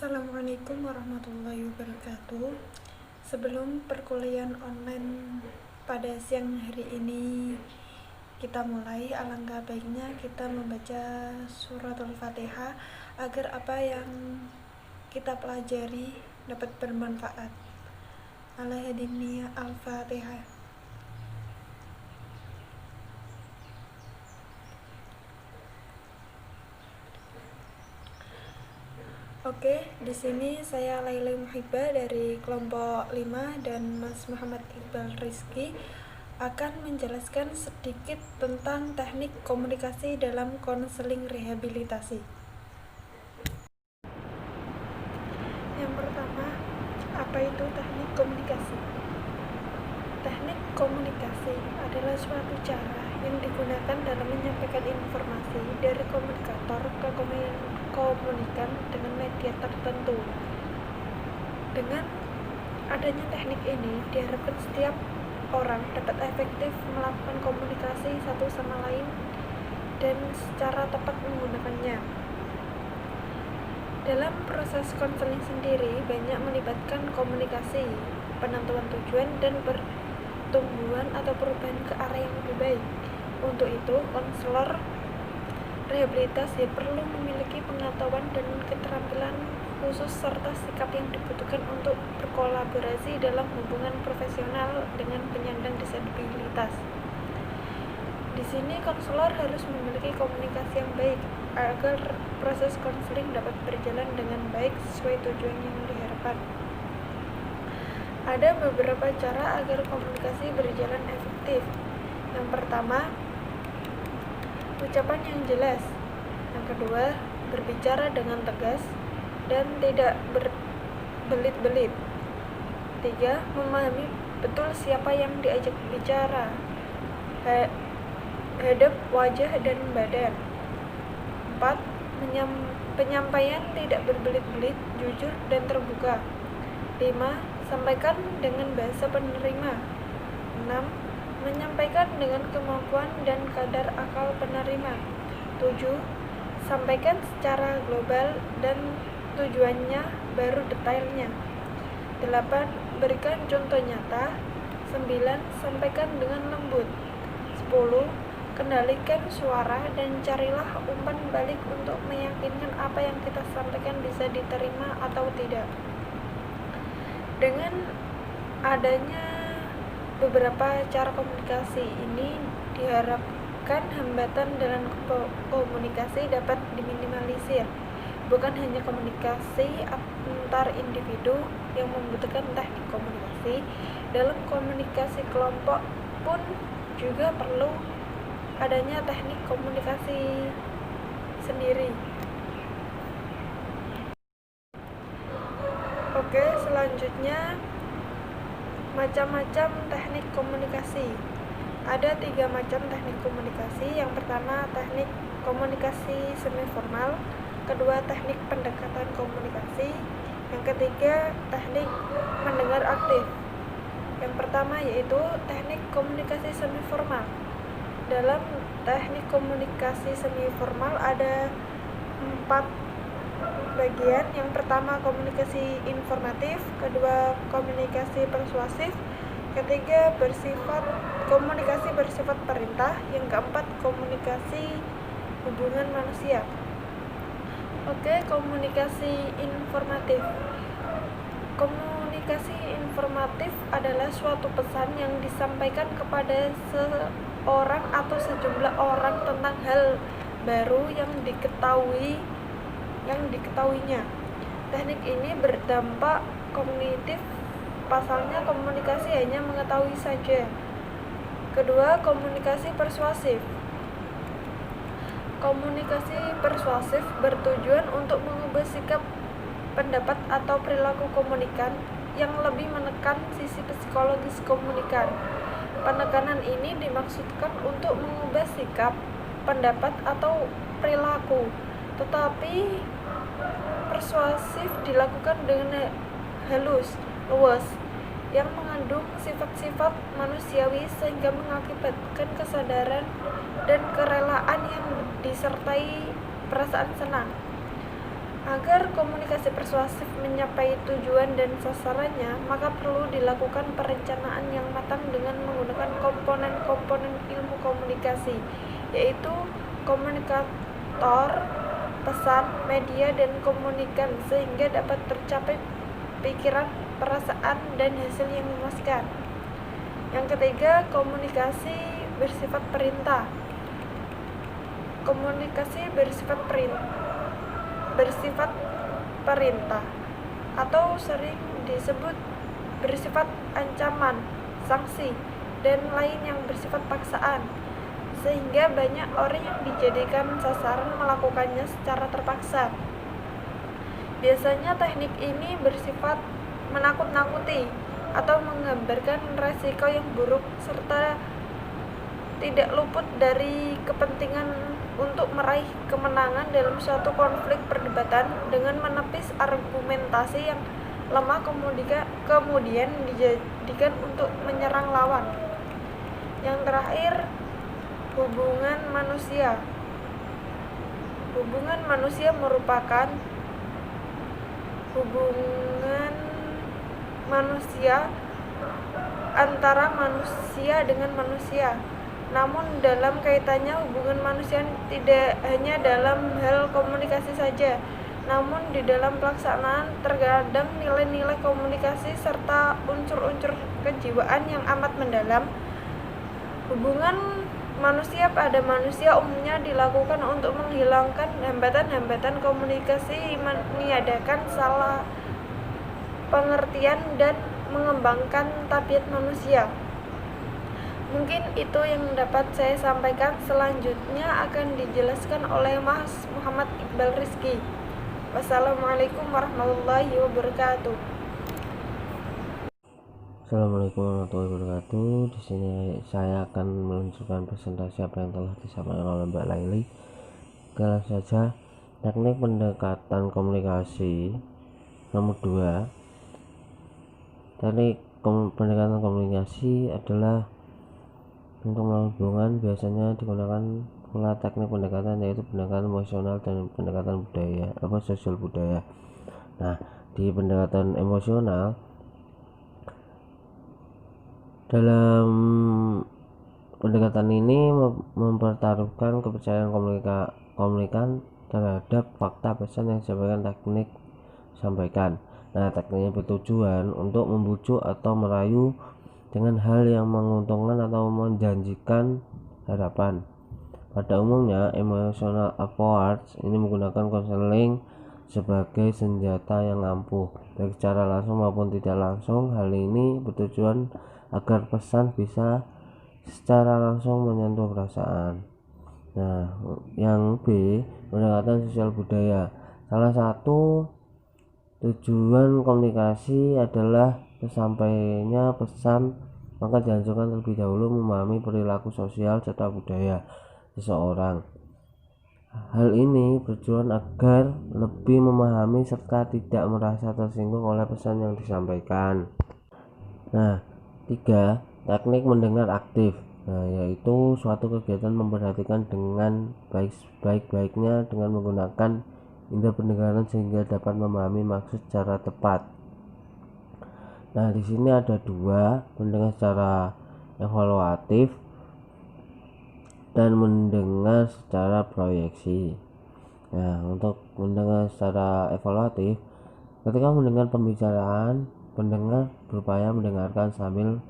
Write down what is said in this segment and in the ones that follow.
Assalamualaikum warahmatullahi wabarakatuh. Sebelum perkuliahan online pada siang hari ini kita mulai, alangkah baiknya kita membaca suratul Fatihah agar apa yang kita pelajari dapat bermanfaat. Al-Hadiniyah Al-Fatihah. Oke, di sini saya Laila Muhibah dari kelompok 5 dan Mas Muhammad Iqbal Rizky akan menjelaskan sedikit tentang teknik komunikasi dalam konseling rehabilitasi. Yang pertama, apa itu teknik komunikasi? Teknik komunikasi adalah suatu cara yang digunakan dalam menyampaikan informasi dari komunikator ke komunikan dengan media tertentu. Dengan adanya teknik ini, diharapkan setiap orang dapat efektif melakukan komunikasi satu sama lain dan secara tepat menggunakannya. Dalam proses konseling sendiri banyak melibatkan komunikasi, penentuan tujuan, dan pertumbuhan atau perubahan ke arah yang lebih baik. Untuk itu, konselor rehabilitasi perlu memiliki pengetahuan dan keterampilan khusus serta sikap yang dibutuhkan untuk berkolaborasi dalam hubungan profesional dengan penyandang disabilitas. Di sini konselor harus memiliki komunikasi yang baik agar proses konseling dapat berjalan dengan baik sesuai tujuan yang diharapkan. Ada beberapa cara agar komunikasi berjalan efektif. Yang pertama, ucapan yang jelas. Yang kedua, berbicara dengan tegas dan tidak berbelit-belit. 3. Memahami betul siapa yang diajak bicara, hadap, wajah, dan badan. 4. Penyampaian tidak berbelit-belit, jujur, dan terbuka. 5. Sampaikan dengan bahasa penerima. 6. Menyampaikan dengan kemampuan dan kadar akal penerima. 7. Sampaikan secara global dan tujuannya baru detailnya. 8. Berikan contoh nyata. 9. Sampaikan dengan lembut. 10. Kendalikan suara dan carilah umpan balik untuk meyakinkan apa yang kita sampaikan bisa diterima atau tidak. Dengan adanya beberapa cara komunikasi ini diharapkan hambatan dalam komunikasi dapat diminimalisir. Bukan hanya komunikasi antar individu yang membutuhkan teknik komunikasi, dalam komunikasi kelompok pun juga perlu adanya teknik komunikasi sendiri. Oke, selanjutnya macam-macam teknik komunikasi. Ada 3 macam teknik komunikasi. Yang pertama, teknik komunikasi semi formal. Kedua, teknik pendekatan komunikasi. Yang ketiga, teknik mendengar aktif. Yang pertama yaitu teknik komunikasi semi formal. Dalam teknik komunikasi semi formal ada 4 bagian. Yang pertama, komunikasi informatif. Kedua, komunikasi persuasif. Ketiga, komunikasi bersifat perintah. Yang keempat, komunikasi hubungan manusia. Oke, komunikasi informatif. Komunikasi informatif adalah suatu pesan yang disampaikan kepada seorang atau sejumlah orang tentang hal baru yang diketahuinya. Teknik ini berdampak kognitif, pasalnya komunikasi hanya mengetahui saja. Kedua, komunikasi persuasif. Komunikasi persuasif bertujuan untuk mengubah sikap, pendapat, atau perilaku komunikan yang lebih menekan sisi psikologis komunikan. Penekanan ini dimaksudkan untuk mengubah sikap, pendapat, atau perilaku, tetapi persuasif dilakukan dengan luas, yang mengandung sifat-sifat manusiawi sehingga mengakibatkan kesadaran dan kerelaan yang disertai perasaan senang. Agar komunikasi persuasif mencapai tujuan dan sasarannya, maka perlu dilakukan perencanaan yang matang dengan menggunakan komponen-komponen ilmu komunikasi, yaitu komunikator, pesan, media, dan komunikan, sehingga dapat tercapai pikiran, perasaan, dan hasil yang memuaskan. Yang ketiga, komunikasi bersifat perintah. Komunikasi bersifat perintah atau sering disebut bersifat ancaman, sanksi, dan lain yang bersifat paksaan, sehingga banyak orang yang dijadikan sasaran melakukannya secara terpaksa. Biasanya teknik ini bersifat menakut-nakuti atau menggambarkan resiko yang buruk serta tidak luput dari kepentingan untuk meraih kemenangan dalam suatu konflik perdebatan dengan menepis argumentasi yang lemah kemudian dijadikan untuk menyerang lawan. Yang terakhir, hubungan manusia. Hubungan manusia merupakan hubungan manusia antara manusia dengan manusia. Namun dalam kaitannya hubungan manusia tidak hanya dalam hal komunikasi saja, namun di dalam pelaksanaan terkadang nilai-nilai komunikasi serta unsur-unsur kejiwaan yang amat mendalam. Hubungan manusia pada manusia umumnya dilakukan untuk menghilangkan hambatan-hambatan komunikasi, meniadakan salah pengertian, dan mengembangkan tabiat manusia. Mungkin itu yang dapat saya sampaikan. Selanjutnya akan dijelaskan oleh Mas Muhammad Iqbal Rizky. Wassalamualaikum warahmatullahi wabarakatuh. Assalamualaikum warahmatullahi wabarakatuh. Di sini saya akan meluncurkan presentasi apa yang telah disampaikan oleh Mbak Laili. Langsung saja, teknik pendekatan komunikasi nomor 2. Teknik pendekatan komunikasi adalah untuk melakukan hubungan biasanya digunakan pula teknik pendekatan, yaitu pendekatan emosional dan pendekatan sosial budaya. Nah, di pendekatan emosional, dalam pendekatan ini mempertaruhkan kepercayaan komunikan terhadap fakta pesan yang sampaikan. Nah, tekniknya bertujuan untuk membujuk atau merayu dengan hal yang menguntungkan atau menjanjikan harapan. Pada umumnya, emotional approach ini menggunakan konseling sebagai senjata yang ampuh, baik secara langsung maupun tidak langsung. Hal ini bertujuan agar pesan bisa secara langsung menyentuh perasaan. Nah, yang B, pendekatan sosial budaya. Salah satu tujuan komunikasi adalah tersampainya pesan, maka dianjurkan terlebih dahulu memahami perilaku sosial serta budaya seseorang. Hal ini bertujuan agar lebih memahami serta tidak merasa tersinggung oleh pesan yang disampaikan. Nah, 3. Teknik mendengar aktif. Nah, yaitu suatu kegiatan memperhatikan dengan baik-baiknya dengan menggunakan indera pendengaran sehingga dapat memahami maksud secara tepat. Nah, di sini ada 2, mendengar secara evaluatif dan mendengar secara proyeksi. Nah, untuk mendengar secara evaluatif, ketika mendengar pembicaraan, pendengar berupaya mendengarkan sambil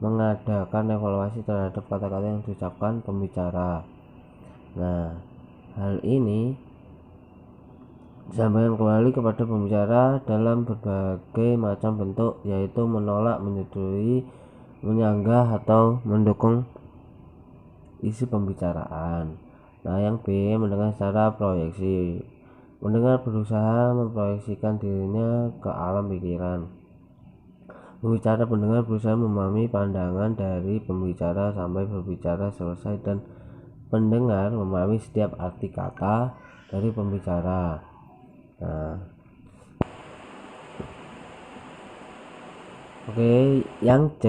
mengadakan evaluasi terhadap kata-kata yang diucapkan pembicara. Nah, hal ini disampaikan kembali kepada pembicara dalam berbagai macam bentuk, yaitu menolak, menyetujui, menyanggah, atau mendukung isi pembicaraan. Nah, yang B, mendengar secara proyeksi. Mendengar berusaha memproyeksikan dirinya ke alam pikiran. Pembicara pendengar berusaha memahami pandangan dari pembicara sampai berbicara selesai, dan pendengar memahami setiap arti kata dari pembicara. Nah, oke, yang C,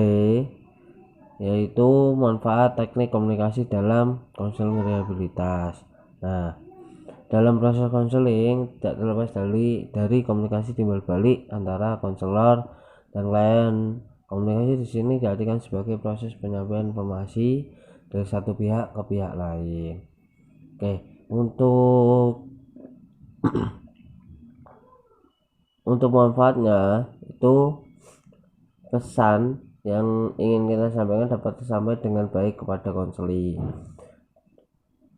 yaitu manfaat teknik komunikasi dalam konseling rehabilitas. Nah, Dalam proses konseling tidak terlepas dari komunikasi timbal balik antara konselor dan klien. Komunikasi di sini diartikan sebagai proses penyampaian informasi dari satu pihak ke pihak lain. Oke, untuk manfaatnya itu pesan yang ingin kita sampaikan dapat disampaikan dengan baik kepada konseli.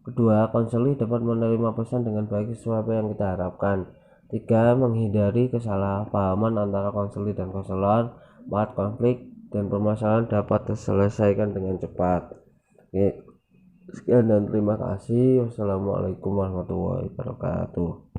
Kedua, konseli dapat menerima pesan dengan baik sesuai apa yang kita harapkan. Tiga, menghindari kesalahpahaman antara konseli dan konselor. Empat, konflik dan permasalahan dapat diselesaikan dengan cepat. Oke, sekian dan terima kasih. Wassalamualaikum warahmatullahi wabarakatuh.